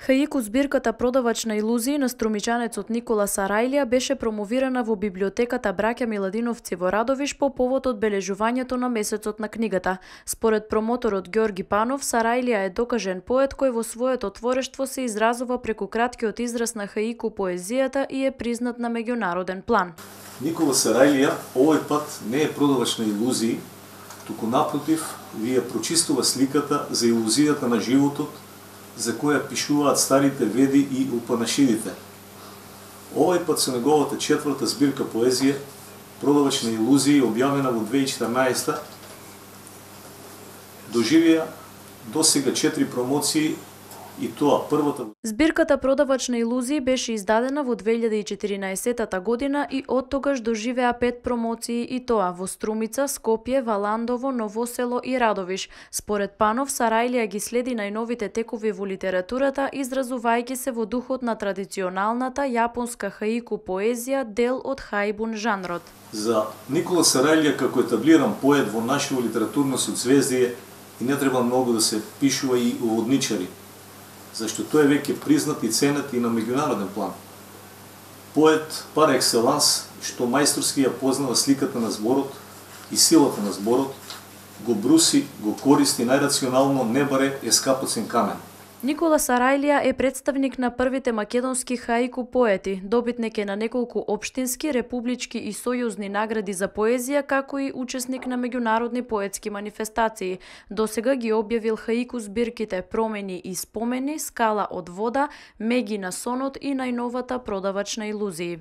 Хаику збирката Продавач на илузии на струмичанецот Никола Сарајлија беше промовирана во библиотеката Браќа Миладиновци во Радовиш по повод одбележувањето на месецот на книгата. Според промоторот Ѓорги Панов, Сарајлија е докажен поет кој во своето творештво се изразува преку краткиот израз на хаику поезијата и е признат на меѓународен план. Никола Сарајлија овој пат не е продавач на илузии, туку напротив, ви ја прочистува сликата за илузијата на животот, за која пишуваат старите веди и упанашидите. Овој пат со неговата четврта збирка поезија, Продавач на илузии, објавена во 2014, доживеа досега 4 промоции, и тоа првата. Збирката Продавач на илузии беше издадена во 2014 година и од тогаш доживеа 5 промоции, и тоа во Струмица, Скопје, Валандово, Новосело и Радовиш. Според Панов, Сарајлија ги следи најновите текови во литературата, изразувајќи се во духот на традиционалната јапонска хаику поезија, дел од хаибун жанрот. За Никола Сарајлија како етаблиран поет во нашето литературно соцвездие и не треба многу да се пишува и уводничари, зашто тој е веќе признат и ценет и на меѓународен план. Поет пар екселанс, што мајсторски ја познава сликата на зборот и силата на зборот, го бруси, го користи најрационално, не баре е скапоцен камен. Никола Сарајлија е представник на првите македонски хаику поети, добитник е на неколку општински, републички и сојузни награди за поезија, како и учесник на меѓународни поетски манифестации. Досега ги објавил хаику збирките Промени и спомени, Скала од вода, Меги на сонот и најновата Продавач на илузии.